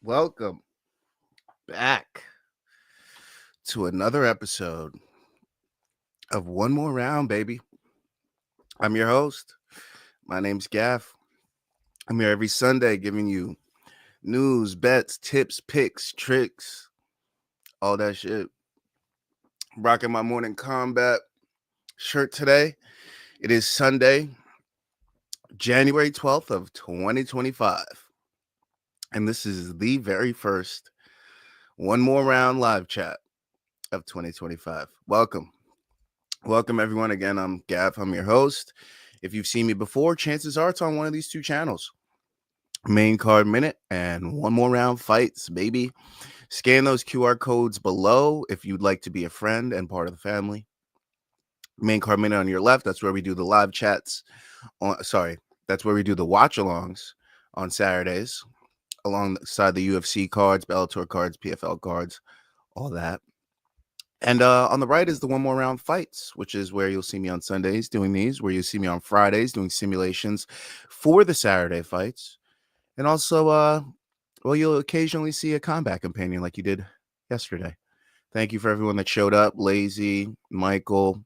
Welcome back to another episode of One More Round, baby. I'm your host. My name's Gaff. I'm here every Sunday giving you news, bets, tips, picks, tricks, all that shit. Rocking my morning combat shirt today. It is Sunday, January 12th of 2025. And this is the very first One More Round live chat of 2025. Welcome. Welcome, everyone. Again, I'm Gav. I'm your host. If you've seen me before, chances are it's on one of these two channels. Main Card Minute and One More Round Fights, baby. Scan those QR codes below if you'd like to be a friend and part of the family. Main Card Minute on your left, that's where we do the live chats. That's where we do the watch-alongs on Saturdays alongside the UFC cards, Bellator cards, PFL cards, all that. And on the right is the One More Round Fights, which is where you'll see me on Sundays doing these, where you'll see me on Fridays doing simulations for the Saturday fights. And also, you'll occasionally see a combat companion like you did yesterday. Thank you for everyone that showed up. Lazy, Michael,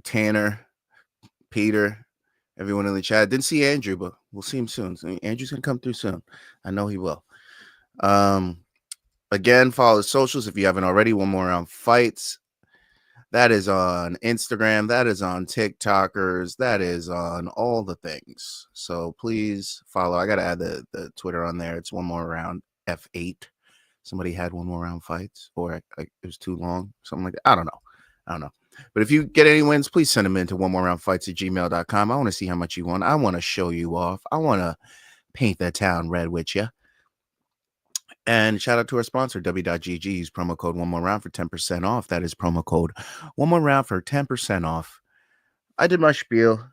Tanner, Peter, everyone in the chat. Didn't see Andrew, but we'll see him soon. So Andrew's going to come through soon. I know he will. Again, follow the socials if you haven't already. One More Round Fights. That is on Instagram. That is on TikTokers. That is on all the things. So please follow. I got to add the Twitter on there. It's One More Round F8. Somebody had One More Round Fights, or it was too long, something like that. I don't know. But if you get any wins, please send them in to onemoreroundfights@gmail.com. I want to see how much you won. I want to show you off. I want to paint the town red with you. And shout out to our sponsor, W.GG. Use promo code One More Round for 10% off. That is promo code One More Round for 10% off. I did my spiel.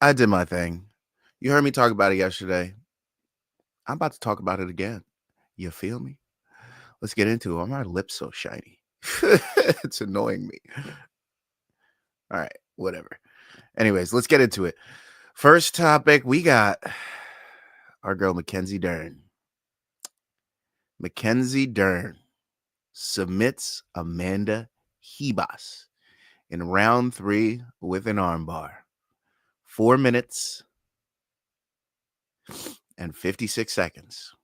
I did my thing. You heard me talk about it yesterday. I'm about to talk about it again. You feel me? Let's get into it. Why are my lips so shiny? It's annoying me. All right, whatever. Anyways, let's get into it. First topic, we got our girl, Mackenziedern. Mackenziedern submits amandaribas in round 3 with an armbar. 4 minutes and 56 seconds.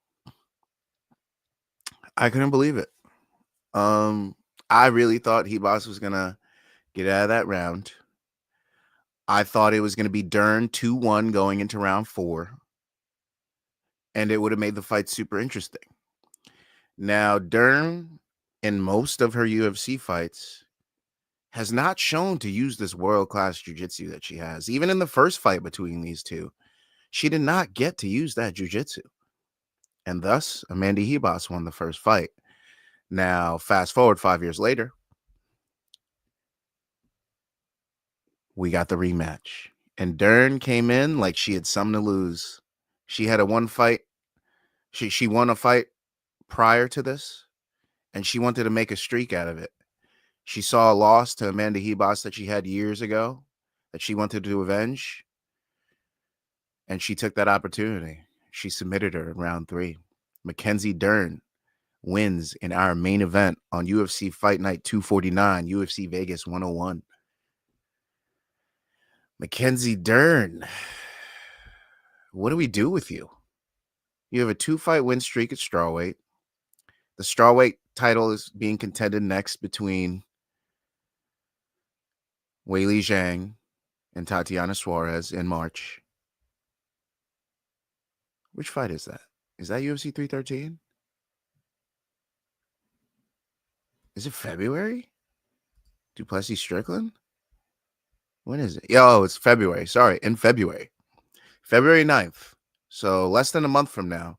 I couldn't believe it. I really thought Ribas was going to get out of that round. I thought it was going to be Dern 2-1 going into round 4. And it would have made the fight super interesting. Now, Dern, in most of her UFC fights, has not shown to use this world-class jiu-jitsu that she has. Even in the first fight between these two, she did not get to use that jiu-jitsu. And thus, Ribas won the first fight. Now, fast forward 5 years later, we got the rematch. And Dern came in like she had something to lose. She had a one fight. She won a fight prior to this, and she wanted to make a streak out of it. She saw a loss to Ribas that she had years ago that she wanted to avenge, and she took that opportunity. She submitted her in round 3. Mackenziedern wins in our main event on UFC Fight Night 249, UFC Vegas 101. Mackenziedern, what do we do with you? You have a 2-fight win streak at strawweight. The strawweight title is being contended next between Weili Zhang and Tatiana Suarez in March. Which fight is that? Is that UFC 313? Is it February? Duplessis Strickland? When is it? It's February. Sorry, in February. February 9th. So less than a month from now,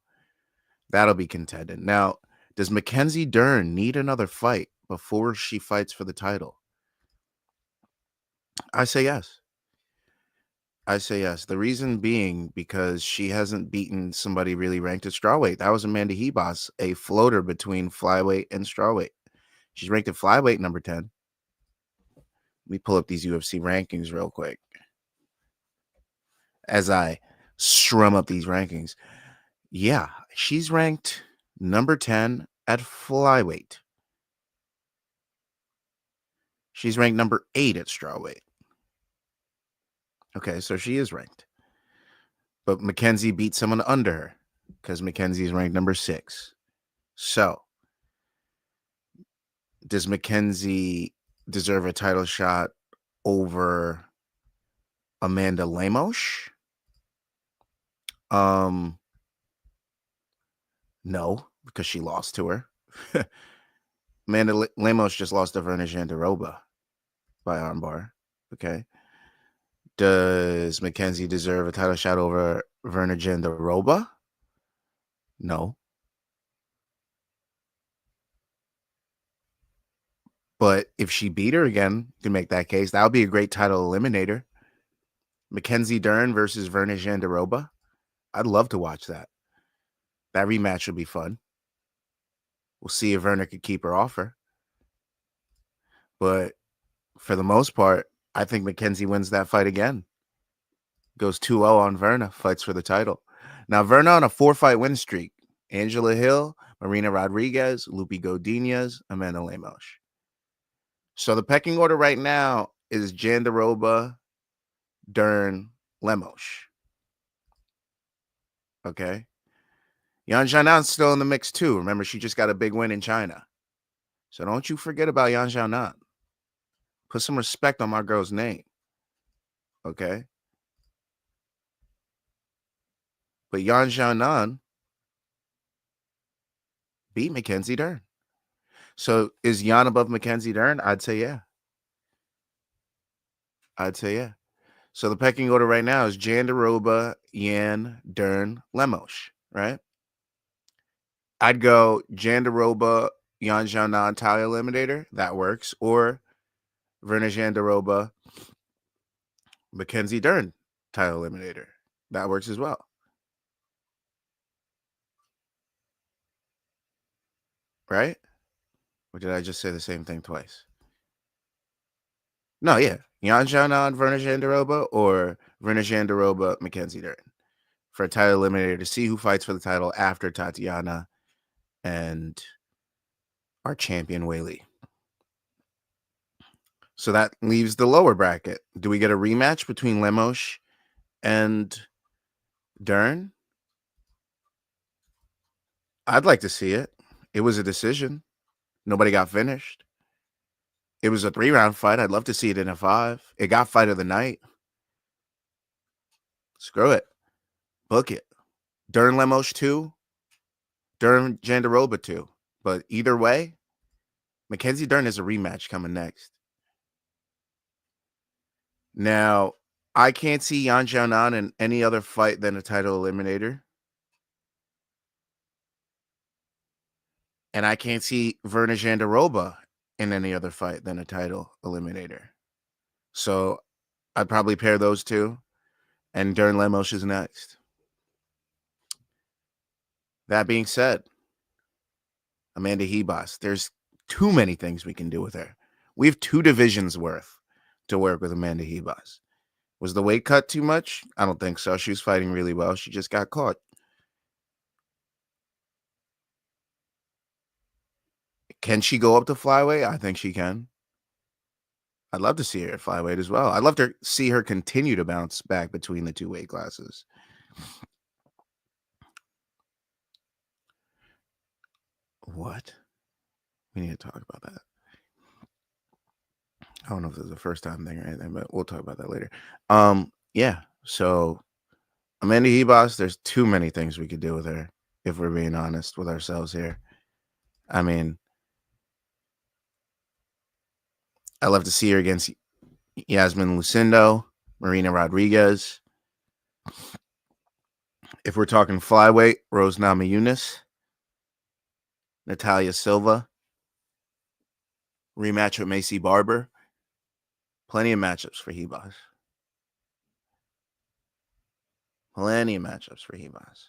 that'll be contended. Now, does Mackenziedern need another fight before she fights for the title? I say yes. The reason being because she hasn't beaten somebody really ranked at strawweight. That was Amanda Ribas, a floater between flyweight and strawweight. She's ranked at flyweight number 10. Let me pull up these UFC rankings real quick as I strum up these rankings. Yeah, she's ranked number 10 at flyweight. She's ranked number 8 at strawweight. Okay, so she is ranked. But Mackenzie beat someone under her because Mackenzie is ranked number 6. So, does Mackenzie deserve a title shot over Amanda Lemos? No, because she lost to her. Amanda Lemos just lost to Verna Jandiroba by armbar. Okay. Does Mackenzie deserve a title shot over Verna Jandiroba? No. But if she beat her again, you can make that case. That would be a great title eliminator. Mackenziedern versus Verna Jandiroba. I'd love to watch that. That rematch would be fun. We'll see if Verna could keep her offer. But for the most part, I think Mackenzie wins that fight again. Goes 2-0 on Verna, fights for the title. Now, Verna on a 4-fight win streak. Angela Hill, Marina Rodriguez, Lupi Godinez, Amanda Lemos. So the pecking order right now is Jandiroba, Dern, Lemos. Okay. Yan Xiaonan's still in the mix too. Remember, she just got a big win in China. So don't you forget about Yan Xiaonan. Put some respect on my girl's name. Okay. But Yan Xiaonan beat Mackenzie Dern. So is Yan above Mackenzie Dern? I'd say yeah. So the pecking order right now is Jandiroba, Yan, Dern, Lemos, right? I'd go Jandiroba, Yan Xiaonan, title eliminator. That works. Or Verna Jandiroba, Mackenzie Dern, title eliminator. That works as well. Right? Or did I just say the same thing twice? No, yeah. Yan Xiaonan, Verna Jandiroba, or Verna Jandiroba, Mackenzie Dern for a title eliminator to see who fights for the title after Tatiana and our champion Weili. So that leaves the lower bracket. Do we get a rematch between Lemos and Dern? I'd like to see it. It was a decision. Nobody got finished. It was a 3-round fight. I'd love to see it in a 5. It got fight of the night. Screw it. Book it. Dern Lemos 2. Dern Jandiroba 2. But either way, Mackenzie Dern is a rematch coming next. Now, I can't see Yan Xiaonan in any other fight than a title eliminator. And I can't see Verna Jandiroba in any other fight than a title eliminator. So I'd probably pair those two. And Dern Lemos is next. That being said, Amanda Ribas, there's too many things we can do with her. We have 2 divisions worth to work with Amanda Ribas. Was the weight cut too much? I don't think so. She was fighting really well. She just got caught. Can she go up to flyweight? I think she can. I'd love to see her at flyweight as well. I'd love to see her continue to bounce back between the 2 weight classes. What? We need to talk about that. I don't know if this is the first time thing or anything, but we'll talk about that later. Yeah. So Amanda Ribas, there's too many things we could do with her, if we're being honest with ourselves here. I mean, I love to see her against Yasmin Lucindo, Marina Rodriguez. If we're talking flyweight, Rose Namajunas, Natalia Silva, rematch with Macy Barber. Plenty of matchups for Ribas. Plenty of matchups for Ribas.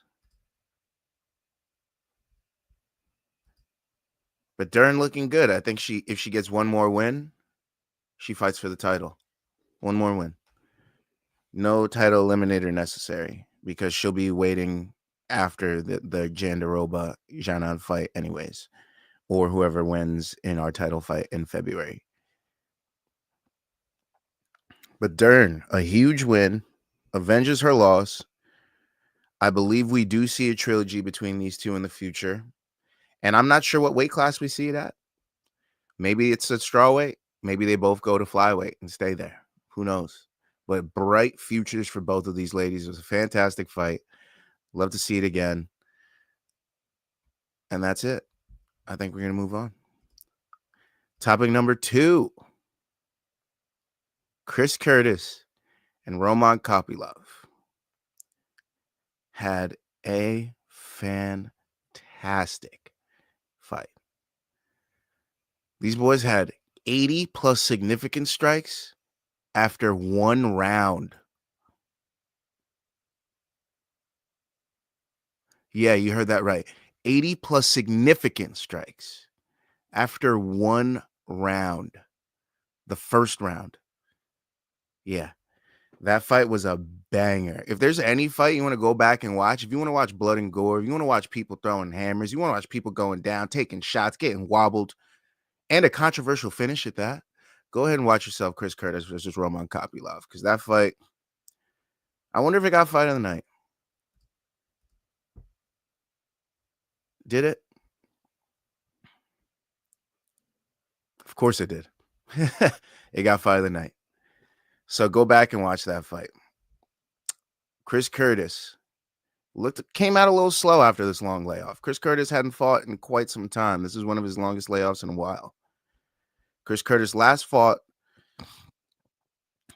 But Dern looking good. I think if she gets one more win, she fights for the title. One more win. No title eliminator necessary. because she'll be waiting after the Jandiroba Janan fight anyways, or whoever wins in our title fight in February. But Dern, a huge win, avenges her loss. I believe we do see a trilogy between these two in the future. And I'm not sure what weight class we see it at. Maybe it's a strawweight. Maybe they both go to flyweight and stay there. Who knows? But bright futures for both of these ladies. It was a fantastic fight. Love to see it again. And that's it. I think we're going to move on. Topic number 2. Chris Curtis and Roman Kopylov had a fantastic fight. These boys had 80 plus significant strikes after one round. Yeah, you heard that right. 80 plus significant strikes after one round. The first round. Yeah. That fight was a banger. If there's any fight you want to go back and watch, if you want to watch blood and gore, if you want to watch people throwing hammers, you want to watch people going down, taking shots, getting wobbled, and a controversial finish at that, go ahead and watch yourself Chris Curtis versus Roman Kopylov, because that fight, I wonder if it got fight of the night. Did it? Of course it did. It got fight of the night. So go back and watch that fight. Chris Curtis came out a little slow after this long layoff. Chris Curtis hadn't fought in quite some time. This is one of his longest layoffs in a while. Chris Curtis last fought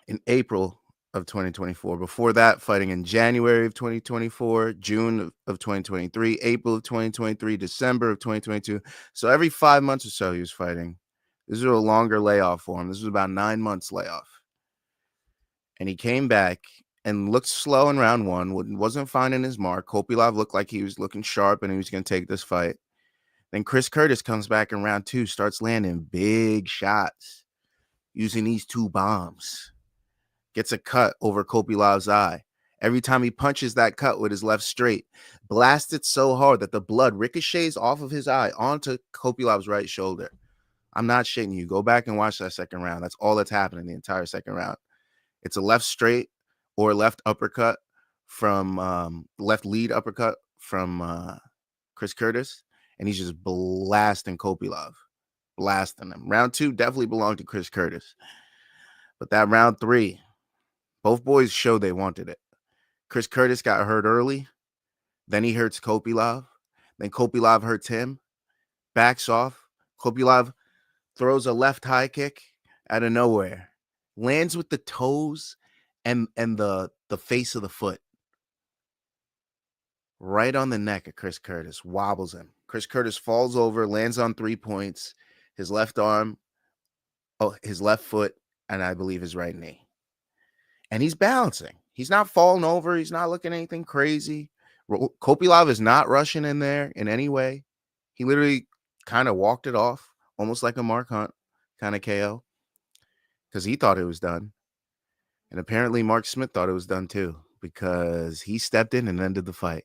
in April of 2024. Before that, fighting in January of 2024, June of 2023, April of 2023, December of 2022. So every 5 months or so he was fighting. This is a longer layoff for him. This was about 9 months layoff. And he came back and looked slow in round 1, wasn't finding his mark. Kopylov looked like he was looking sharp and he was going to take this fight. Then Chris Curtis comes back in round 2, starts landing big shots using these 2 bombs. Gets a cut over Kopylov's eye. Every time he punches that cut with his left straight, blasts it so hard that the blood ricochets off of his eye onto Kopylov's right shoulder. I'm not shitting you. Go back and watch that second round. That's all that's happening the entire second round. It's a left straight or left uppercut from left lead uppercut from Chris Curtis, and he's just blasting Kopylov, blasting him. Round 2 definitely belonged to Chris Curtis, but that round 3, both boys showed they wanted it. Chris Curtis got hurt early, then he hurts Kopylov, then Kopylov hurts him, backs off. Kopylov throws a left high kick out of nowhere, lands with the toes and the face of the foot right on the neck of Chris Curtis, wobbles him. Chris Curtis falls over, lands on 3 points, his left arm, his left foot, and I believe his right knee. And he's balancing. He's not falling over. He's not looking anything crazy. Kopylov is not rushing in there in any way. He literally kind of walked it off, almost like a Mark Hunt kind of KO, because he thought it was done. And apparently Mark Smith thought it was done too, because he stepped in and ended the fight.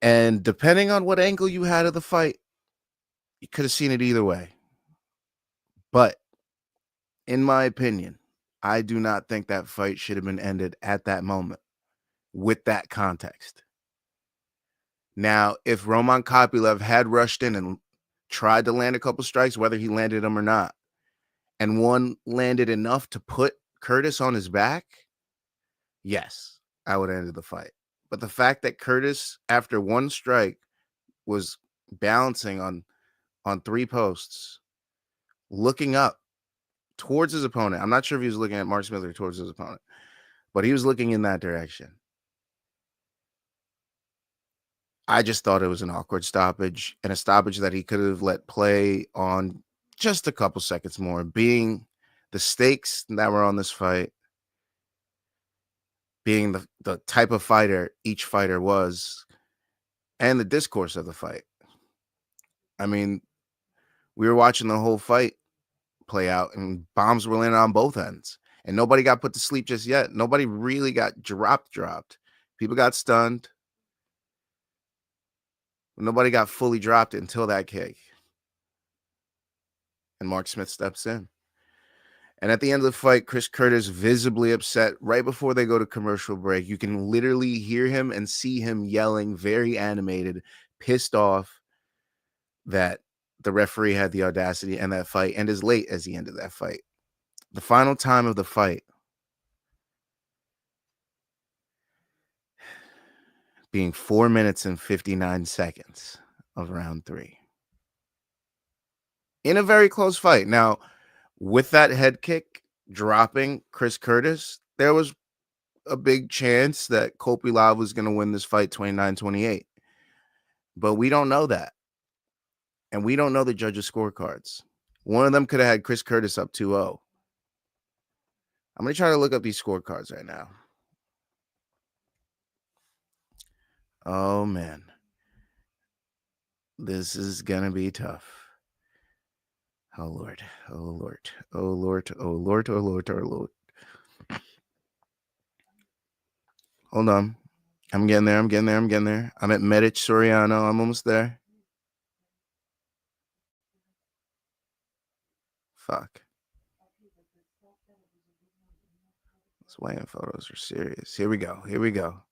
And depending on what angle you had of the fight, you could have seen it either way. But in my opinion, I do not think that fight should have been ended at that moment with that context. Now, if Roman Kopylov had rushed in and tried to land a couple strikes, whether he landed them or not, and one landed enough to put Curtis on his back, yes, I would have ended the fight. But the fact that Curtis, after one strike, was balancing on 3 posts, looking up towards his opponent. I'm not sure if he was looking at Mark Smith or towards his opponent, but he was looking in that direction. I just thought it was an awkward stoppage, and a stoppage that he could have let play on just a couple seconds more, being the stakes that were on this fight, being the type of fighter each fighter was, and the discourse of the fight. I mean, we were watching the whole fight play out, and bombs were landing on both ends. And nobody got put to sleep just yet. Nobody really got dropped. People got stunned. Nobody got fully dropped until that kick. And Mark Smith steps in. And at the end of the fight, Chris Curtis visibly upset right before they go to commercial break. You can literally hear him and see him yelling, very animated, pissed off that the referee had the audacity to end that fight and as late as he ended that fight. The final time of the fight being 4 minutes and 59 seconds of round 3. In a very close fight. Now, with that head kick dropping Chris Curtis, there was a big chance that Kopylov was going to win this fight 29-28. But we don't know that. And we don't know the judges' scorecards. One of them could have had Chris Curtis up 2-0. I'm going to try to look up these scorecards right now. Oh, man. This is going to be tough. Oh, Lord. Oh, Lord. Oh, Lord. Oh, Lord. Oh, Lord. Oh, Lord. Hold on. I'm getting there. I'm at Medic Soriano. I'm almost there. Fuck. These weigh-in photos are serious. Here we go.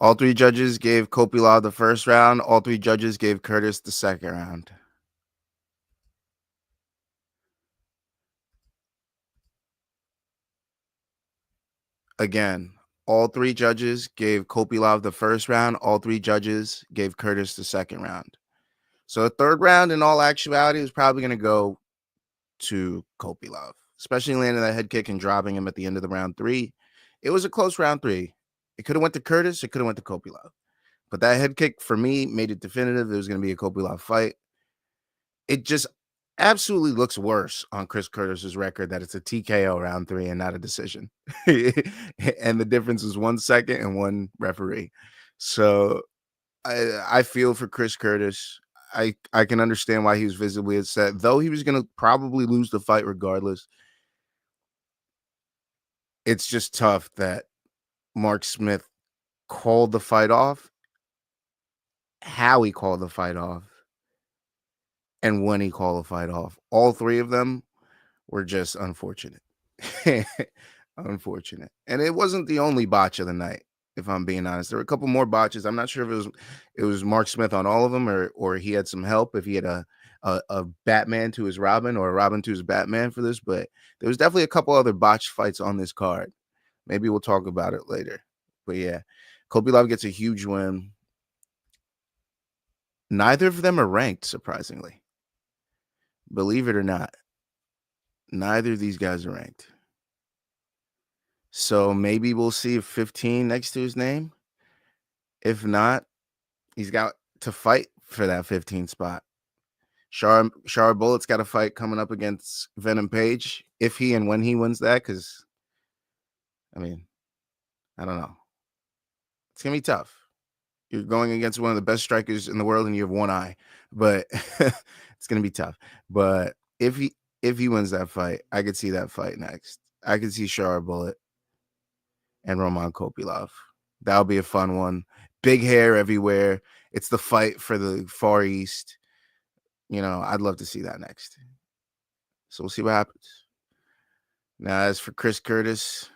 All 3 judges gave Kopylov the first round. All 3 judges gave Curtis the second round. Again, all 3 judges gave Kopylov the first round. All 3 judges gave Curtis the second round. So the third round, in all actuality, is probably going to go to Kopylov, especially landing that head kick and dropping him at the end of the round 3. It was a close round 3. It could have went to Curtis. It could have went to Kopylov. But that head kick, for me, made it definitive. It was going to be a Kopylov fight. It just absolutely looks worse on Chris Curtis's record that it's a TKO round 3 and not a decision. And the difference is 1 second and 1 referee. So I feel for Chris Curtis. I can understand why he was visibly upset, though he was going to probably lose the fight regardless. It's just tough that Mark Smith called the fight off, how he called the fight off, and when he called the fight off. All 3 of them were just unfortunate. Unfortunate. And it wasn't the only botch of the night, if I'm being honest. There were a couple more botches. I'm not sure if it was Mark Smith on all of them or he had some help, if he had a Batman to his Robin or a Robin to his Batman for this, but there was definitely a couple other botched fights on this card. Maybe we'll talk about it later. But yeah, Kopylov gets a huge win. Neither of them are ranked, surprisingly. Believe it or not, neither of these guys are ranked. So maybe we'll see a 15 next to his name. If not, he's got to fight for that 15 spot. Shar Bullett's got a fight coming up against Venom Page, if he and when he wins that, because, I mean, I don't know. It's going to be tough. You're going against one of the best strikers in the world and you have one eye, but it's going to be tough. But if he wins that fight, I could see that fight next. I could see Shar Bullet and Roman Kopylov. That'll be a fun one. Big hair everywhere. It's the fight for the Far East. You know, I'd love to see that next. So we'll see what happens. Now, as for Chris Curtis,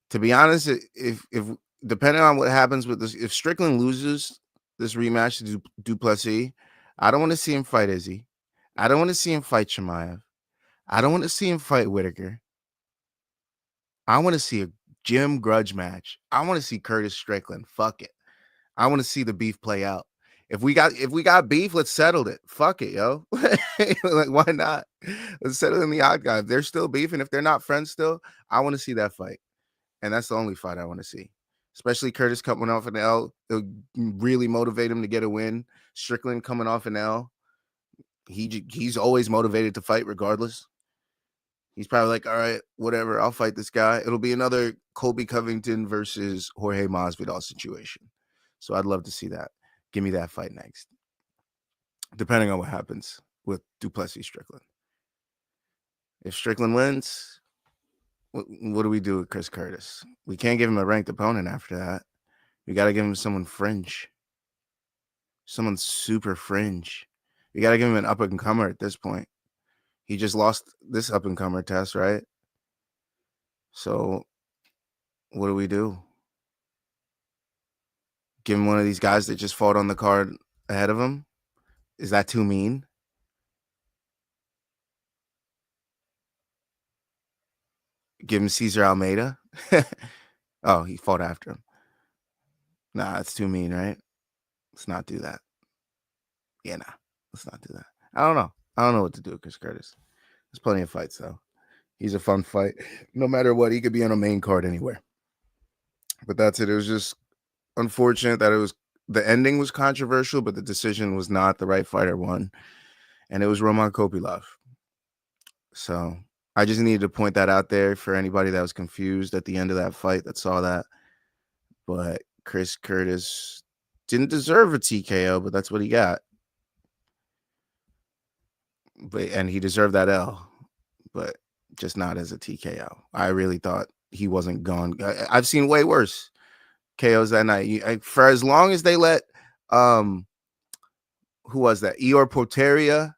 to be honest, if depending on what happens with this, if Strickland loses this rematch to Duplessis, I don't want to see him fight Izzy. I don't want to see him fight Chimaev. I don't want to see him fight Whitaker. I want to see a gym grudge match. I want to see Curtis Strickland. Fuck it. I want to see the beef play out. If we got beef, let's settle it. Fuck it, yo. Like, why not? Let's settle it in the octagon. If they're still beefing, if they're not friends still, I want to see that fight. And that's the only fight I want to see. Especially Curtis coming off an L. It'll really motivate him to get a win. Strickland coming off an L. He's always motivated to fight regardless. He's probably like, all right, whatever, I'll fight this guy. It'll be another Colby Covington versus Jorge Masvidal situation. So I'd love to see that. Give me that fight next. depending on what happens with Duplessis Strickland. If Strickland wins, what do we do with Chris Curtis? We can't give him a ranked opponent after that. We got to give him someone fringe. Someone super fringe. We got to give him an up-and-comer at this point. He just lost this up-and-comer test, right? So what do we do? Give him one of these guys that just fought on the card ahead of him? Is that too mean? Give him Cesar Almeida? Oh, he fought after him. Nah, that's too mean, right? Let's not do that. Yeah, nah. Let's not do that. I don't know. I don't know what to do with Chris Curtis. There's plenty of fights, though. He's a fun fight. No matter what, he could be on a main card anywhere. But that's it. It was just unfortunate that the ending was controversial, but the decision was not. The right fighter won. And it was Roman Kopylov. So I just needed to point that out there for anybody that was confused at the end of that fight that saw that. But Chris Curtis didn't deserve a TKO, but that's what he got. And he deserved that L, but just not as a TKO. I really thought he wasn't gone. I've seen way worse KOs that night. For as long as they let, who was that? Ior Poteria.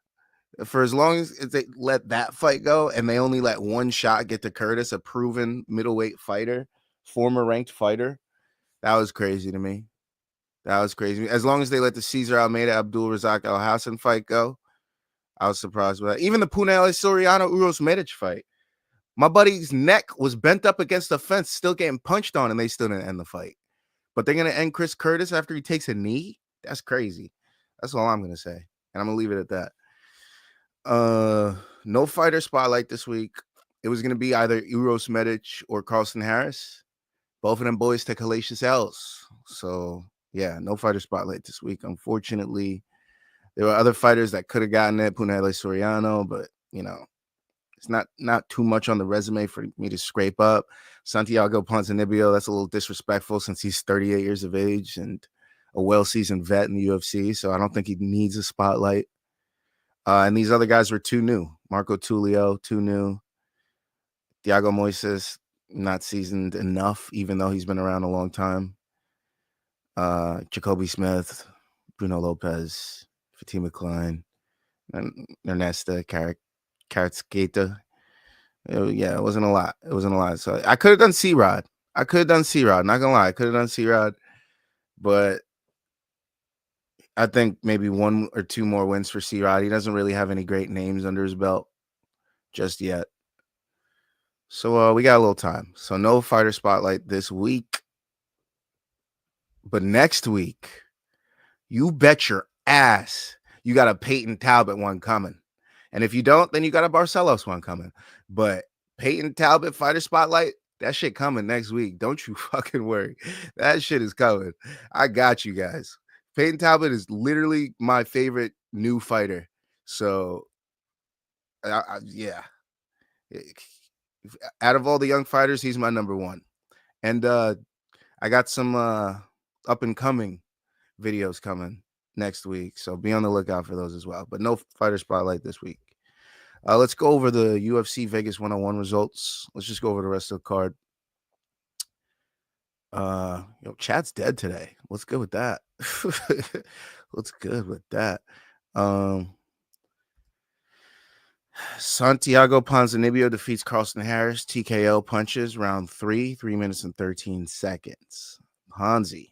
For as long as they let that fight go and they only let one shot get to Curtis, a proven middleweight fighter, former ranked fighter, that was crazy to me. That was crazy. As long as they let the Cesar Almeida Abdul Razak Al Hassan fight go, I was surprised with that. Even the Punale Soriano Uros Medic fight. My buddy's neck was bent up against the fence, still getting punched on, and they still didn't end the fight. But they're going to end Chris Curtis after he takes a knee? That's crazy. That's all I'm going to say. And I'm going to leave it at that. No fighter spotlight this week. It was going to be either Uros Medic or Carlston Harris. Both of them boys took hellacious L's. So, yeah, no fighter spotlight this week. Unfortunately, there were other fighters that could have gotten it, Punale Soriano, but, it's not too much on the resume for me to scrape up. Santiago Ponzinibbio, that's a little disrespectful since he's 38 years of age and a well-seasoned vet in the UFC, so I don't think he needs a spotlight. And these other guys were too new. Marco Tulio, too new. Thiago Moises, not seasoned enough, even though he's been around a long time. Jacoby Smith, Bruno Lopez, Fatima Klein, and Ernesta Karatsketa. Yeah, it wasn't a lot. So I could have done C-Rod. Not gonna lie. I could have done C-Rod, but I think maybe one or two more wins for C-Rod. He doesn't really have any great names under his belt just yet. So we got a little time. So no fighter spotlight this week. But next week, you bet your ass you got a Peyton Talbot one coming. And if you don't, then you got a Barcelos one coming. But Peyton Talbot fighter spotlight, that shit coming next week. Don't you fucking worry. That shit is coming. I got you guys. Peyton Talbot is literally my favorite new fighter. So, yeah. Out of all the young fighters, he's my number one. And I got some up and coming videos coming next week. So be on the lookout for those as well. But no fighter spotlight this week. Let's go over the UFC Vegas 101 results. Let's just go over the rest of the card. Chad's dead today. What's good with that? Santiago Ponzinibbio defeats Carlston Harris. TKO punches round 3 minutes and 13 seconds. Ponzi.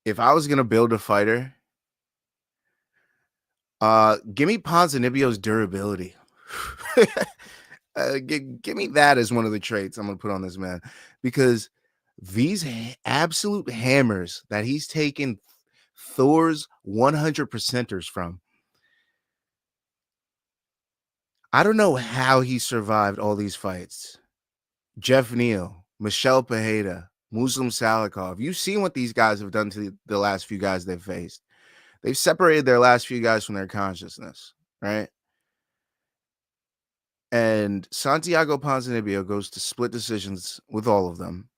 If I was gonna build a fighter, give me Ponzinibbio's durability. Give me that as one of the traits I'm gonna put on this man, because these absolute hammers that he's taken Thor's 100%ers from, I don't know how he survived all these fights. Jeff Neal, Michelle Pereira, Muslim Salikov. You've seen what these guys have done to the last few guys they've faced. They've separated their last few guys from their consciousness, right? And Santiago Ponzinibbio goes to split decisions with all of them.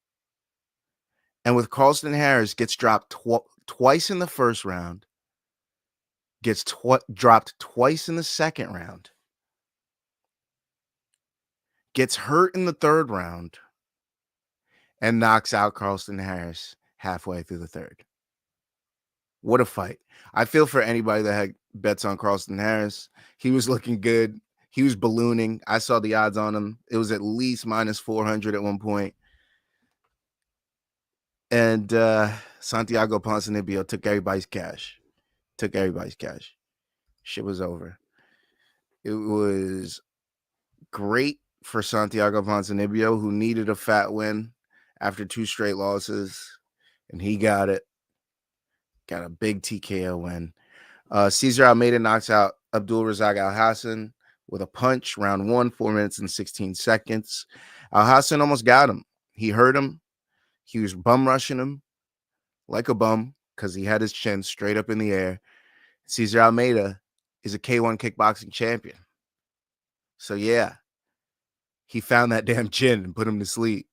And with Carlston Harris, gets dropped twice in the first round, gets dropped twice in the second round, gets hurt in the third round, and knocks out Carlston Harris halfway through the third. What a fight. I feel for anybody that had bets on Carlston Harris. He was looking good. He was ballooning. I saw the odds on him. It was at least minus 400 at one point. And Santiago Ponzinibbio took everybody's cash. Shit was over. It was great for Santiago Ponzinibbio, who needed a fat win after 2 straight losses, and he got it. Got a big TKO win. Cesar Almeida knocks out Abdul Razak Alhassan with a punch, round 1, 4 minutes and 16 seconds. Alhassan almost got him. He hurt him. He was bum rushing him like a bum because he had his chin straight up in the air. Cesar Almeida is a K1 kickboxing champion. So, yeah, he found that damn chin and put him to sleep.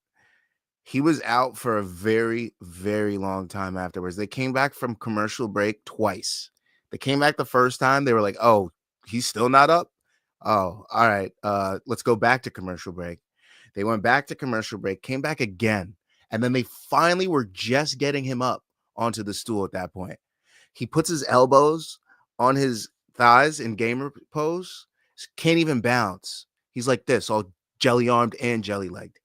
He was out for a very, very long time afterwards. They came back from commercial break twice. They came back the first time. They were like, oh, he's still not up? Oh, all right. Let's go back to commercial break. They went back to commercial break, came back again. And then they finally were just getting him up onto the stool at that point. He puts his elbows on his thighs in gamer pose. Can't even bounce. He's like this, all jelly armed and jelly legged.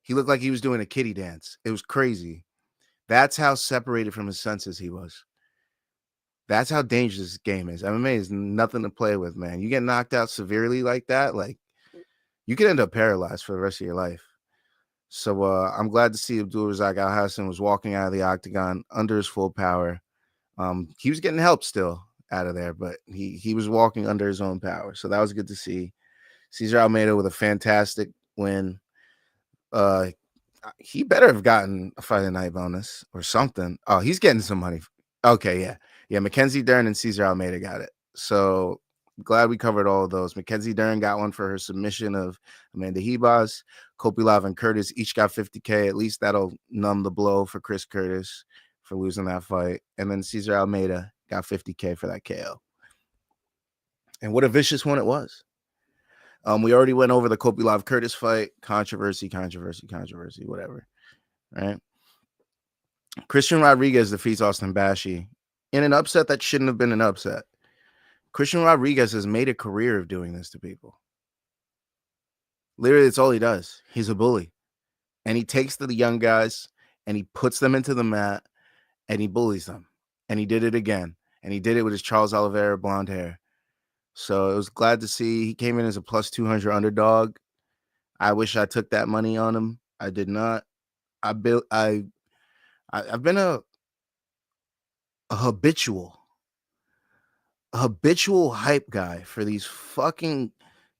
He looked like he was doing a kiddie dance. It was crazy. That's how separated from his senses he was. That's how dangerous this game is. MMA is nothing to play with, man. You get knocked out severely like that, like you could end up paralyzed for the rest of your life. So I'm glad to see Abdul Razak Alhassan was walking out of the octagon under his full power. He was getting help still out of there, but he was walking under his own power. So that was good to see. Cesar Almeida with a fantastic win. He better have gotten a Friday night bonus or something. Oh, he's getting some money. Okay, yeah. Mackenziedern and Cesar Almeida got it. So glad we covered all of those. Mackenziedern got one for her submission of Amanda Ribas. Kopylov and Curtis each got $50K. At least that'll numb the blow for Chris Curtis for losing that fight. And then Cesar Almeida got $50K for that KO. And what a vicious one it was. We already went over the Kopylov Curtis fight. Controversy, whatever. Right? Christian Rodriguez defeats Austin Bashi in an upset that shouldn't have been an upset. Christian Rodriguez has made a career of doing this to people. Literally, it's all he does. He's a bully. And he takes the young guys and he puts them into the mat and he bullies them. And he did it again. And he did it with his Charles Oliveira blonde hair. So it was glad to see. He came in as a plus 200 underdog. I wish I took that money on him. I did not. I've been a habitual hype guy for these fucking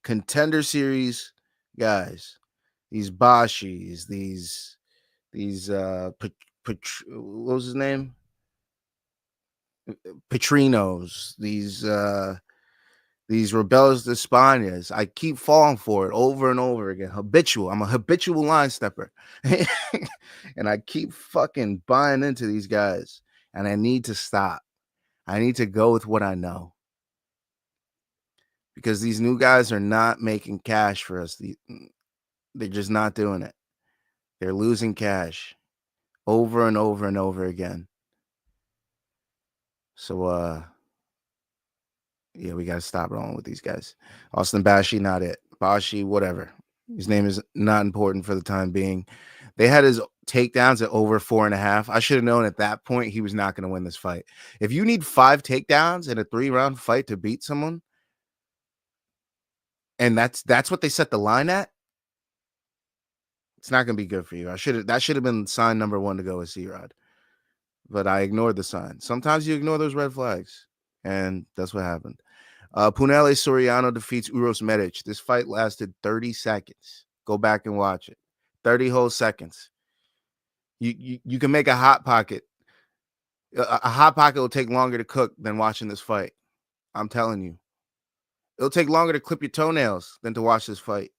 Contender Series guys. These Bashis, these what was his name? Petrinos, these Rebeldes de Españas. I keep falling for it over and over again. Habitual. I'm a habitual line stepper. And I keep fucking buying into these guys. And I need to stop. I need to go with what I know. Because these new guys are not making cash for us. They're just not doing it. They're losing cash over and over and over again. So, yeah, we got to stop rolling with these guys. Austin Bashi, not it. Bashi, whatever. His name is not important for the time being. They had his takedowns at over 4.5. I should have known at that point he was not going to win this fight. If you need 5 takedowns in a 3-round fight to beat someone, and that's what they set the line at, it's not going to be good for you. That should have been sign number 1 to go with C-Rod. But I ignored the sign. Sometimes you ignore those red flags, and that's what happened. Punele Soriano defeats Uros Medic. This fight lasted 30 seconds. Go back and watch it. 30 whole seconds. You can make a hot pocket. A hot pocket will take longer to cook than watching this fight. I'm telling you. It'll take longer to clip your toenails than to watch this fight.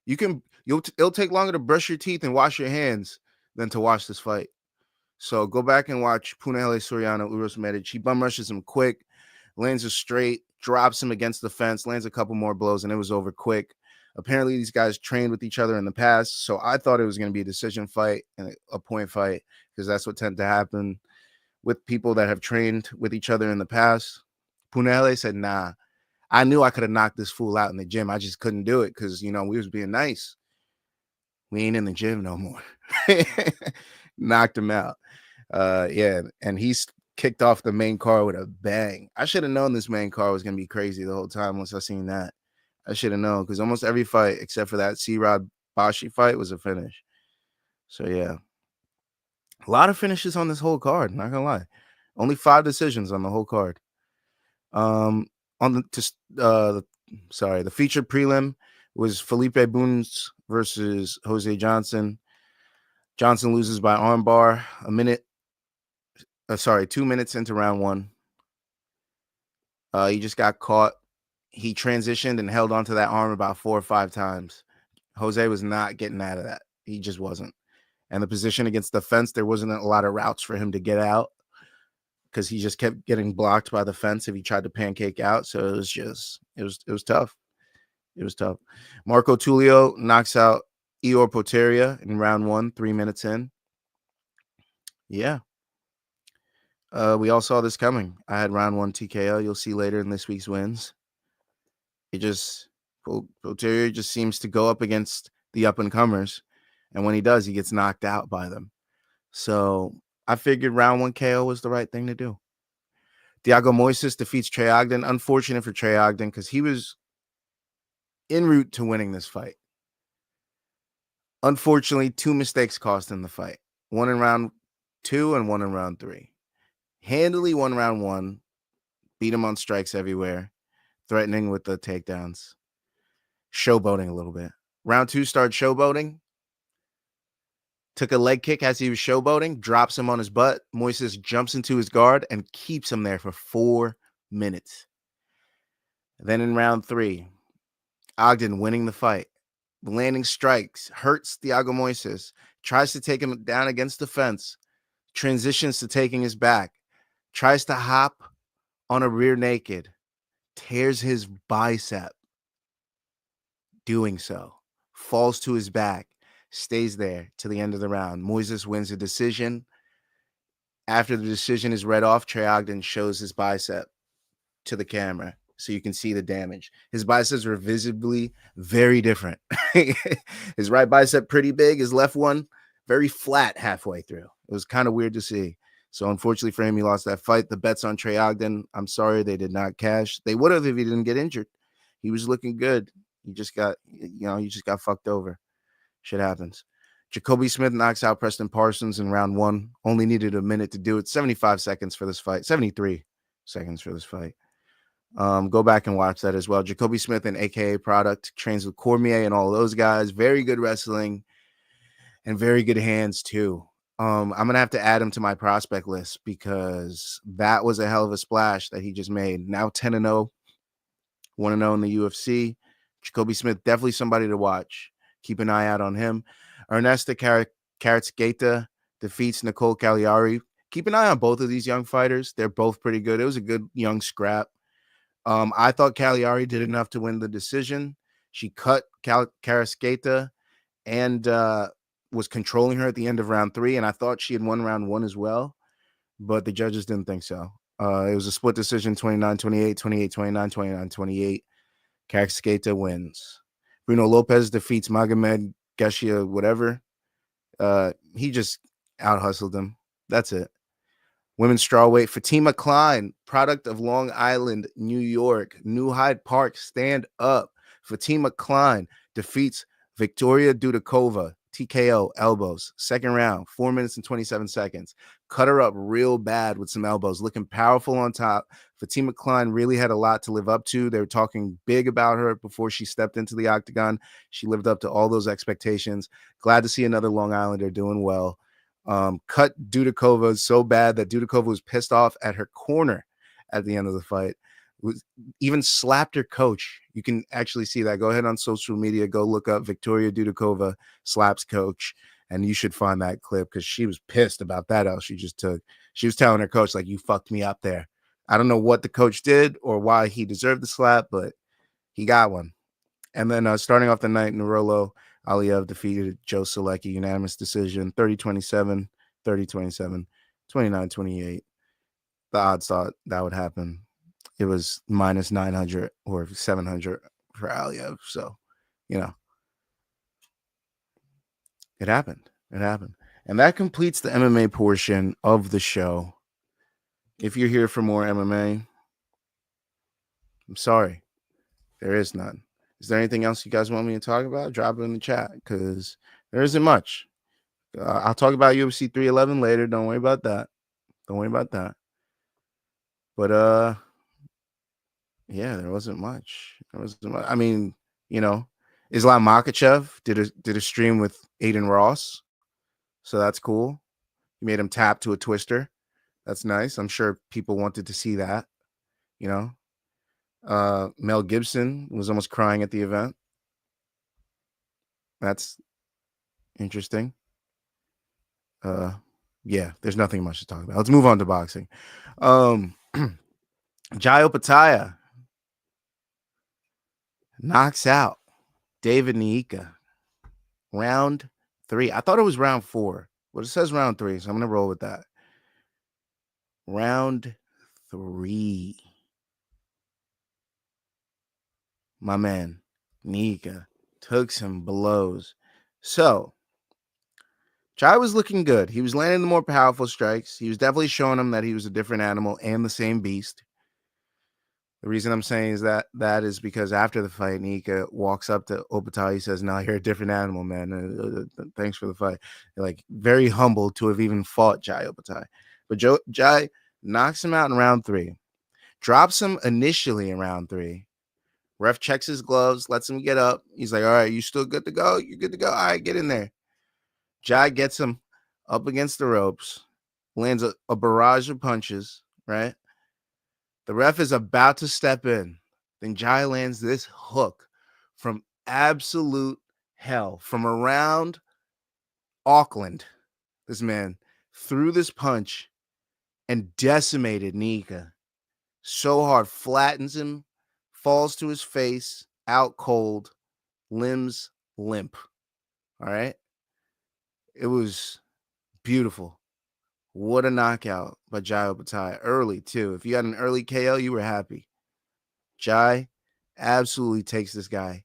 It'll take longer to brush your teeth and wash your hands than to watch this fight. So go back and watch Punahele Soriano, Uros Medic. He bum rushes him quick, lands a straight, drops him against the fence, lands a couple more blows, and it was over quick. Apparently, these guys trained with each other in the past, so I thought it was going to be a decision fight and a point fight, because that's what tends to happen with people that have trained with each other in the past. Punahele said, nah, I knew I could have knocked this fool out in the gym. I just couldn't do it because, we was being nice. We ain't in the gym no more. Knocked him out. Yeah, and he's kicked off the main card with a bang. I should have known this main card was going to be crazy the whole time once I seen that. I should have known, because almost every fight except for that C-Rod Bashi fight was a finish. So, yeah. A lot of finishes on this whole card, not going to lie. Only 5 decisions on the whole card. The featured prelim was Felipe Bunes versus Jose Johnson. Johnson loses by armbar 2 minutes into round 1. He just got caught. He transitioned and held onto that arm about 4 or 5 times. Jose was not getting out of that. He just wasn't. And the position against the fence, there wasn't a lot of routes for him to get out, because he just kept getting blocked by the fence if he tried to pancake out. So it was tough. It was tough. Marco Tulio knocks out Ior Poteria in round 1, 3 minutes in. Yeah. We all saw this coming. I had round 1 TKO. You'll see later in this week's wins. Poteria just seems to go up against the up-and-comers, and when he does, he gets knocked out by them. So I figured round 1 KO was the right thing to do. Thiago Moises defeats Trey Ogden. Unfortunate for Trey Ogden, because he was en route to winning this fight. Unfortunately, 2 mistakes cost him the fight. One in round 2 and one in round 3. Handily won round 1. Beat him on strikes everywhere. Threatening with the takedowns. Showboating a little bit. Round 2 started showboating. Took a leg kick as he was showboating. Drops him on his butt. Moises jumps into his guard and keeps him there for 4 minutes. Then in round 3, Ogden winning the fight. Landing strikes. Hurts Thiago Moises. Tries to take him down against the fence. Transitions to taking his back. Tries to hop on a rear naked. Tears his bicep. Doing so. Falls to his back. Stays there to the end of the round. Moises wins the decision. After the decision is read off, Trey Ogden shows his bicep to the camera so you can see the damage. His biceps were visibly very different. His right bicep pretty big. His left one very flat halfway through. It was kind of weird to see. So unfortunately for him, he lost that fight. The bets on Trey Ogden, I'm sorry, they did not cash. They would have if he didn't get injured. He was looking good. He just got fucked over. Shit happens. Jacoby Smith knocks out Preston Parsons in round 1. Only needed a minute to do it. 75 seconds for this fight. 73 seconds for this fight. Go back and watch that as well. Jacoby Smith, an AKA product, trains with Cormier and all those guys. Very good wrestling and very good hands too. I'm going to have to add him to my prospect list, because that was a hell of a splash that he just made. Now 10-0, 1-0 in the UFC. Jacoby Smith, definitely somebody to watch. Keep an eye out on him. Ernesta Karatsgeta defeats Nicole Cagliari. Keep an eye on both of these young fighters. They're both pretty good. It was a good young scrap. I thought Cagliari did enough to win the decision. She cut Karatsgeta and was controlling her at the end of round 3, and I thought she had won round 1 as well, but the judges didn't think so. It was a split decision, 29-28, 28-29, 29-28. Karatsgeta wins. Bruno Lopez defeats Magomed Geshia, whatever. He just out-hustled him. That's it. Women's strawweight, Fatima Klein, product of Long Island, New York. New Hyde Park, stand up. Fatima Klein defeats Victoria Dudakova, TKO, elbows. Second round, 4 minutes and 27 seconds. Cut her up real bad with some elbows. Looking powerful on top. Fatima Klein really had a lot to live up to. They were talking big about her before she stepped into the octagon. She lived up to all those expectations. Glad to see another Long Islander doing well. Cut Dudakova so bad that Dudakova was pissed off at her corner at the end of the fight. Even slapped her coach. You can actually see that. Go ahead on social media. Go look up Victoria Dudakova slaps coach. And you should find that clip because she was pissed about that L she just took. She was telling her coach, like, you fucked me up there. I don't know what the coach did or why he deserved the slap, but he got one. And then starting off the night, Nurolo Aliyev defeated Joe Selecki, unanimous decision, 30-27, 30-27, 29-28. The odds thought that would happen. It was minus 900 or 700 for Aliyev. So, you know, it happened. It happened. And that completes the MMA portion of the show. If you're here for more MMA, I'm sorry. There is none. Is there anything else you guys want me to talk about? Drop it in the chat because there isn't much. I'll talk about UFC 311 later. Don't worry about that. Don't worry about that. But yeah, there wasn't much. I mean, you know, Islam Makhachev did a stream with Aiden Ross, so that's cool. He made him tap to a twister. That's nice. I'm sure people wanted to see that. You know, Mel Gibson was almost crying at the event. That's interesting. Yeah, there's nothing much to talk about. Let's move on to boxing. Jai Opetaia knocks out David Nyika. Round 3. I thought it was round 4, but it says round 3, so I'm going to roll with that. Round 3. My man, Nyika, took some blows. So, Jai was looking good. He was landing the more powerful strikes. He was definitely showing him that he was a different animal and the same beast. The reason I'm saying is that is because after the fight, Nyika walks up to Opetaia. He says, "No, you're a different animal, man. Thanks for the fight." Like, very humbled to have even fought Jai Opetaia. But Jai knocks him out in round 3. Drops him initially in round 3. Ref checks his gloves, lets him get up. He's like, "All right, you still good to go? You're good to go? All right, get in there." Jai gets him up against the ropes, lands a barrage of punches, right? The ref is about to step in. Then Jai lands this hook from absolute hell, from around Auckland. This man threw this punch and decimated Nyika so hard, flattens him, falls to his face, out cold, limbs limp. All right. It was beautiful. What a knockout by Jai Opetaia. Early, too. If you had an early KO, you were happy. Jai absolutely takes this guy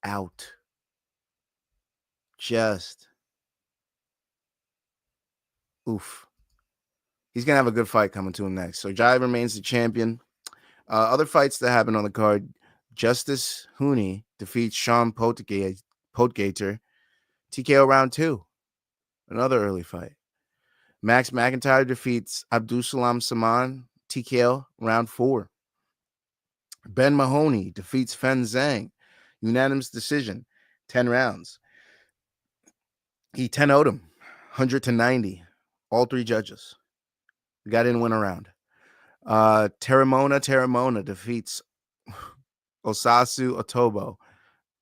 out. Just oof. He's going to have a good fight coming to him next. So Jai remains the champion. Other fights that happen on the card. Justice Hooney defeats Sean Potgater. TKO round 2. Another early fight. Max McIntyre defeats Abdusalam Saman. TKO round 4. Ben Mahoney defeats Fen Zhang. Unanimous decision. 10 rounds. He 10-0'd him. 100-90. All 3 judges. The guy didn't win a round. Teramona defeats Osasu Otobo.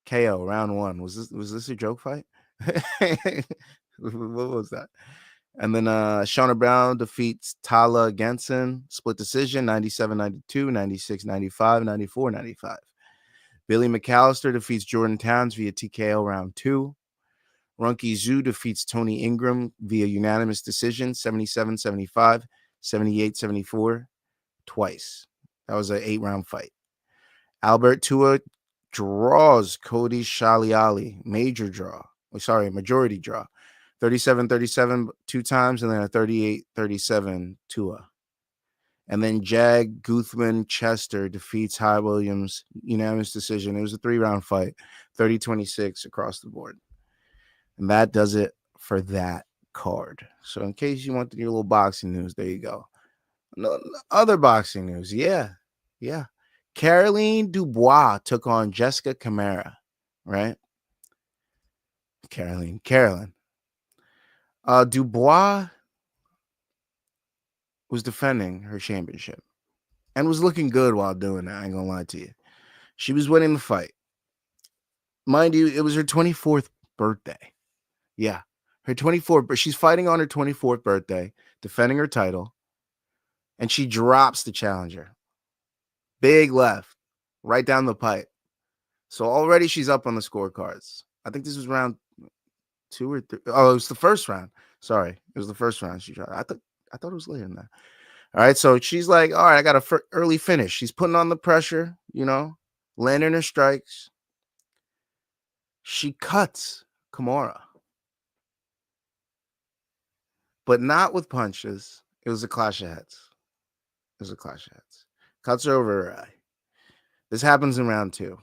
KO round 1. Was this a joke fight? What was that? And then Shauna Brown defeats Tala Gensen. Split decision, 97-92, 96-95, 94-95. Billy McAllister defeats Jordan Towns via TKO round 2. Runki Zhu defeats Tony Ingram via unanimous decision, 77-75, 78-74, twice. That was an 8-round fight. Albert Tua draws Cody Shaliali. Majority draw. 37-37 2 times, and then a 38-37 Tua. And then Jag Guthman Chester defeats Hy Williams, unanimous decision. It was a 3-round fight, 30-26 across the board. And that does it for that card. So in case you want your little boxing news, there you go. Other boxing news, yeah. Caroline Dubois took on Jessica Camara, right? Caroline. Dubois was defending her championship and was looking good while doing that. I ain't gonna lie to you. She was winning the fight. Mind you, it was her 24th birthday. Yeah, Her 24th, but she's fighting on her 24th birthday, defending her title, and she drops the challenger. Big left, right down the pipe. So already she's up on the scorecards. I think this was round 2 or 3. Oh, it was the first round. Sorry, it was the first round she dropped. I thought it was later than that. All right, so she's like, all right, I got a early finish. She's putting on the pressure, landing her strikes. She cuts Camara, but not with punches. It was a clash of heads. Cuts her over her eye. This happens in round 2.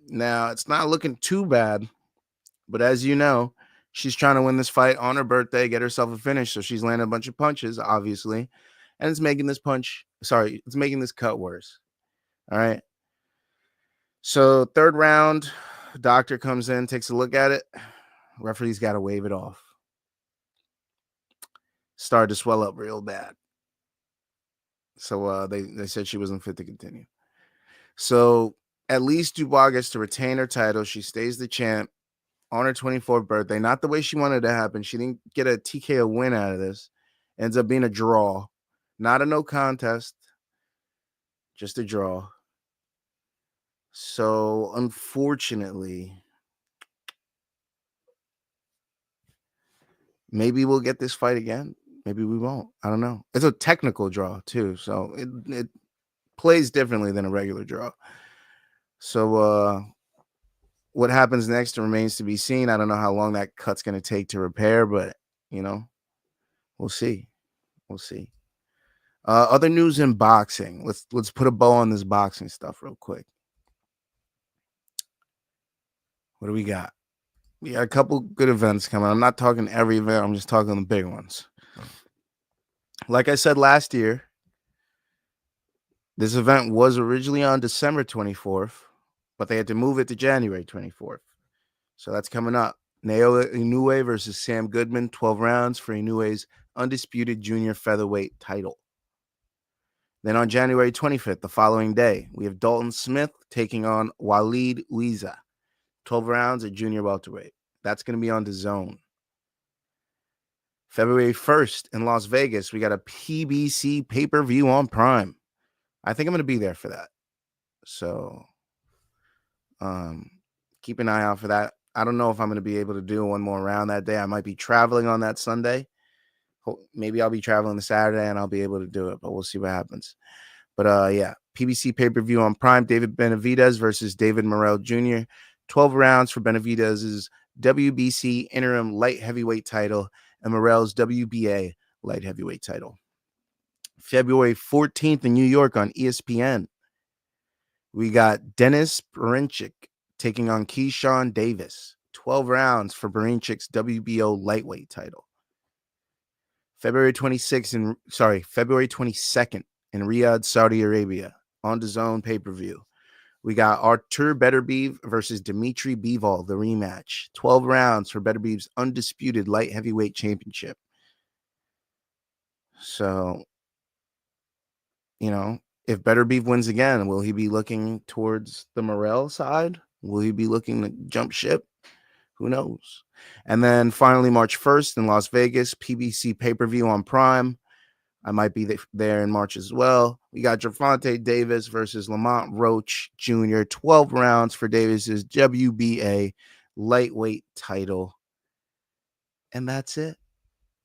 Now, it's not looking too bad, but as you know, she's trying to win this fight on her birthday, get herself a finish, so she's landing a bunch of punches, obviously, and it's making this cut worse. All right. So, third round, doctor comes in, takes a look at it. Referee's got to wave it off. Started to swell up real bad. So, they said she wasn't fit to continue. So, at least Dubois gets to retain her title. She stays the champ on her 24th birthday. Not the way she wanted to happen. She didn't get a TKO win out of this. Ends up being a draw. Not a no contest. Just a draw. So, unfortunately, maybe we'll get this fight again. Maybe we won't. I don't know. It's a technical draw, too. So, it plays differently than a regular draw. So, what happens next remains to be seen. I don't know how long that cut's going to take to repair, but, we'll see. We'll see. Other news in boxing. Let's put a bow on this boxing stuff real quick. What do we got? We got a couple good events coming. I'm not talking every event. I'm just talking the big ones. Like I said last year, this event was originally on December 24th, but they had to move it to January 24th. So that's coming up. Naoya Inoue versus Sam Goodman, 12 rounds for Inoue's undisputed junior featherweight title. Then on January 25th, the following day, we have Dalton Smith taking on Waleed Uiza, 12 rounds at junior welterweight. That's going to be on DAZN. February 1st in Las Vegas, we got a PBC pay-per-view on Prime. I think I'm going to be there for that. So keep an eye out for that. I don't know if I'm going to be able to do one more round that day. I might be traveling on that Sunday. Maybe I'll be traveling the Saturday and I'll be able to do it, but we'll see what happens. But yeah, PBC pay-per-view on Prime. David Benavidez versus David Morrell Jr. 12 rounds for Benavidez's WBC interim light heavyweight title and Morrell's WBA light heavyweight title. February 14th in New York on ESPN, we got Denis Berinchik taking on Keyshawn Davis. 12 rounds for Berinchik's WBO lightweight title. February 22nd in Riyadh, Saudi Arabia on DAZN pay-per-view. We got Artur Beterbiev versus Dimitri Bivol, the rematch. 12 rounds for Beterbiev's undisputed light heavyweight championship. So, if Beterbiev wins again, will he be looking towards the Morrell side? Will he be looking to jump ship? Who knows? And then finally, March 1st in Las Vegas, PBC pay-per-view on Prime. I might be there in March as well. We got Gervonta Davis versus Lamont Roach Jr. 12 rounds for Davis's WBA lightweight title. And that's it.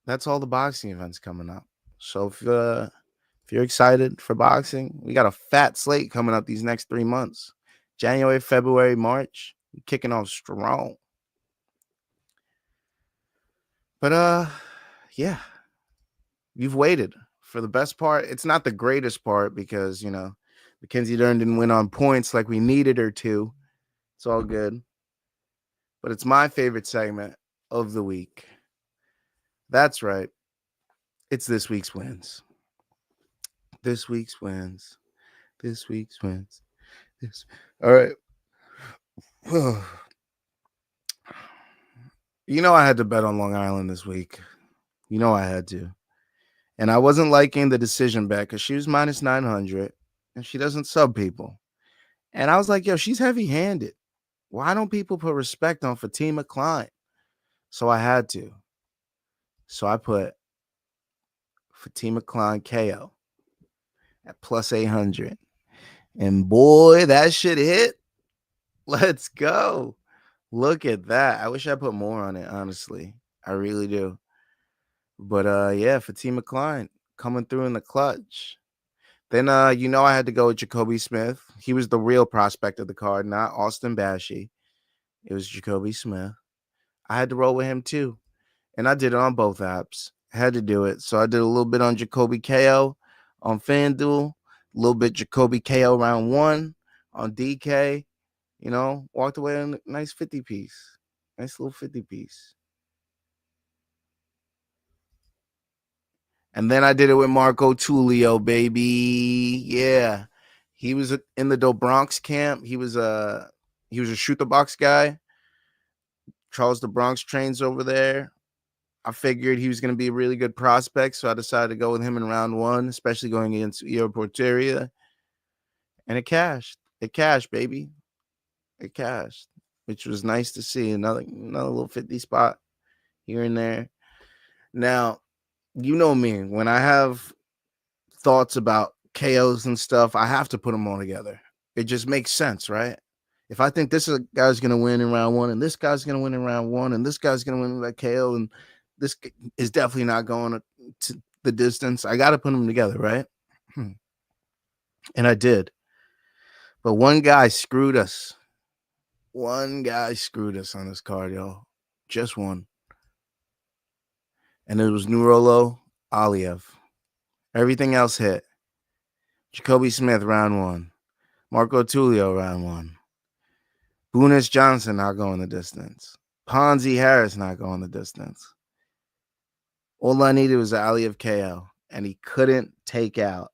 That's all the boxing events coming up. So if you're excited for boxing, we got a fat slate coming up these next 3 months. January, February, March. We're kicking off strong. But yeah. You've waited for the best part. It's not the greatest part because, mackenziedern didn't win on points like we needed her to. It's all good. But it's my favorite segment of the week. That's right. It's this week's wins. This week's wins. All right. I had to bet on Long Island this week. I had to. And I wasn't liking the decision bet because she was minus 900 and she doesn't sub people. And I was like, yo, she's heavy-handed. Why don't people put respect on Fatima Klein? So I had to. So I put Fatima Klein KO at plus 800. And boy, that shit hit. Let's go. Look at that. I wish I put more on it, honestly. I really do. But yeah, Fatima Klein coming through in the clutch. Then I had to go with Jacoby Smith. He was the real prospect of the card, not Austin Bashy. It was Jacoby Smith. I had to roll with him too. And I did it on both apps. I had to do it. So I did a little bit on Jacoby KO on FanDuel, a little bit Jacoby KO round 1 on DK. Walked away on a nice 50 piece. Nice little 50 piece. And then I did it with Marco Tullio, baby. Yeah. He was in the Do Bronx camp. He was a shoot the box guy. Charles the Bronx trains over there. I figured he was going to be a really good prospect, so I decided to go with him in round 1, especially going against Opetaia. And it cashed. It cashed, baby. It cashed, which was nice to see. Another little 50 spot here and there. Now, you know me. When I have thoughts about KOs and stuff, I have to put them all together. It just makes sense, right? If I think this guy's going to win in round 1, and this guy's going to win in round 1, and this guy's going to win that KO, and this is definitely not going to the distance, I got to put them together, right? And I did. But one guy screwed us. One guy screwed us on this card, yo. Just one. And it was Nurolo Aliev. Everything else hit. Jacoby Smith, round 1. Marco Tullio, round 1. Bunis Johnson not going the distance. Ponzi Harris not going the distance. All I needed was Aliev KO, and he couldn't take out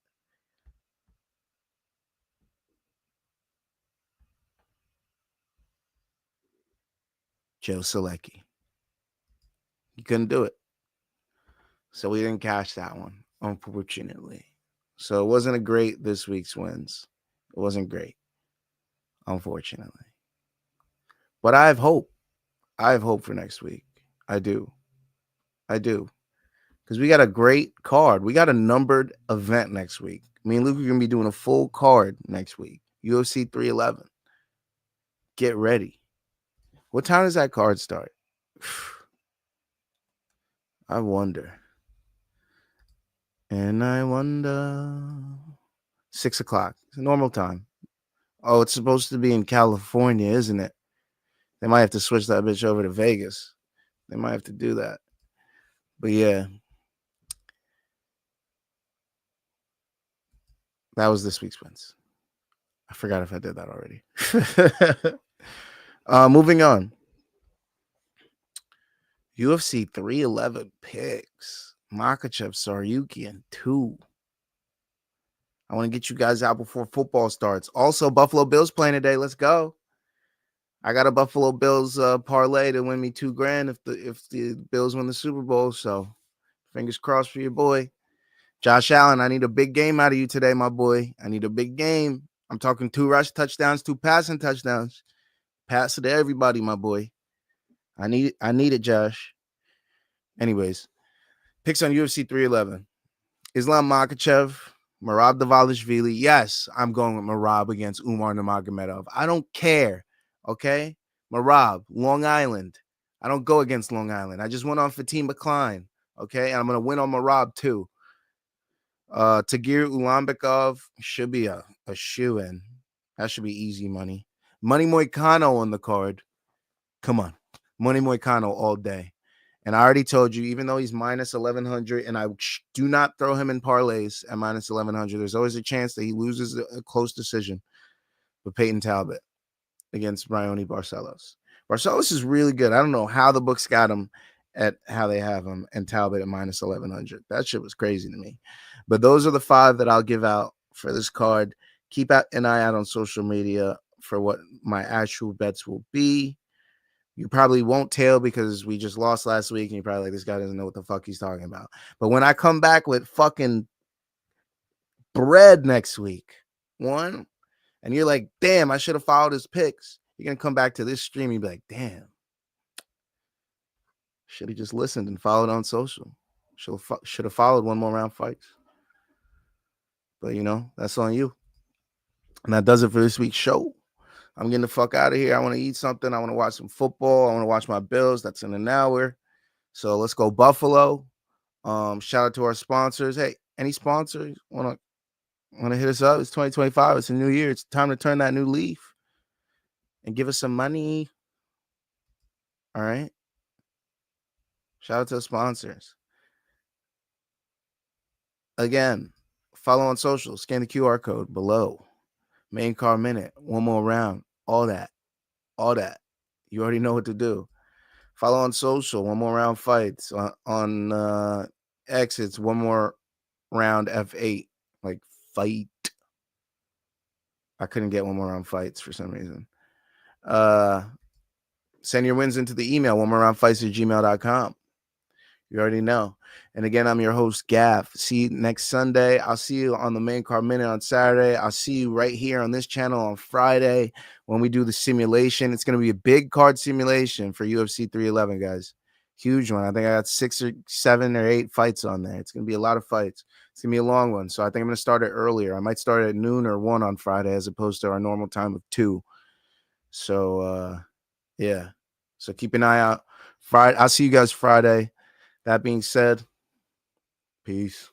Joe Selecki. He couldn't do it. So we didn't cash that one, unfortunately. So it wasn't a great this week's wins. It wasn't great, unfortunately. But I have hope. I have hope for next week. I do. Because we got a great card. We got a numbered event next week. Me and Luke are going to be doing a full card next week. UFC 311. Get ready. What time does that card start? I wonder. And I wonder. 6 o'clock. It's a normal time. Oh, it's supposed to be in California, isn't it? They might have to switch that bitch over to Vegas. They might have to do that. But yeah. That was this week's wins. I forgot if I did that already. Moving on. UFC 311 picks. Makhachev, Tsarukyan 2. I want to get you guys out before football starts. Also, Buffalo Bills playing today. Let's go. I got a Buffalo Bills parlay to win me $2,000 if the Bills win the Super Bowl. So fingers crossed for your boy. Josh Allen, I need a big game out of you today, my boy. I need a big game. I'm talking 2 rush touchdowns, 2 passing touchdowns. Pass it to everybody, my boy. I need it, Josh. Anyways, picks on UFC 311. Islam Makhachev, Merab Dvalishvili. Yes, I'm going with Merab against Umar Nurmagomedov. I don't care, okay? Merab, Long Island. I don't go against Long Island. I just went on Fatima Klein, okay? And I'm going to win on Merab too. Tagir Ulambekov should be a shoe-in. That should be easy money. Money Moicano on the card. Come on. Money Moicano all day. And I already told you, even though he's minus 1,100, and I do not throw him in parlays at minus 1,100, there's always a chance that he loses a close decision with Peyton Talbot against Bryony Barcelos. Barcelos is really good. I don't know how the books got him at how they have him, and Talbot at minus 1,100. That shit was crazy to me. But those are the 5 that I'll give out for this card. Keep an eye out on social media for what my actual bets will be. You probably won't tail because we just lost last week, and you're probably like, this guy doesn't know what the fuck he's talking about. But when I come back with fucking bread next week, and you're like, damn, I should have followed his picks, you're going to come back to this stream and be like, damn, Should have just listened and followed on social. Should have followed One More Round Fights. But, that's on you. And that does it for this week's show. I'm getting the fuck out of here. I want to eat something. I want to watch some football. I want to watch my Bills. That's in an hour. So let's go Buffalo. Shout out to our sponsors. Hey, any sponsors want to hit us up? It's 2025. It's a new year. It's time to turn that new leaf and give us some money. All right. Shout out to the sponsors. Again, follow on social. Scan the QR code below. Main card minute. One more round. All that. You already know what to do. Follow on social. One More Round Fights. On X, it's One More Round F8. Like fight. I couldn't get One More Round Fights for some reason. Send your wins into the email, onemoreroundfights@gmail.com. You already know. And again, I'm your host, Gav. See you next Sunday. I'll see you on the Main Card Minute on Saturday. I'll see you right here on this channel on Friday when we do the simulation. It's going to be a big card simulation for UFC 311, guys. Huge one. I think I got 6 or 7 or 8 fights on there. It's going to be a lot of fights. It's going to be a long one. So I think I'm going to start it earlier. I might start at noon or 1 on Friday as opposed to our normal time of 2. So, yeah. So keep an eye out. Friday. I'll see you guys Friday. That being said, peace.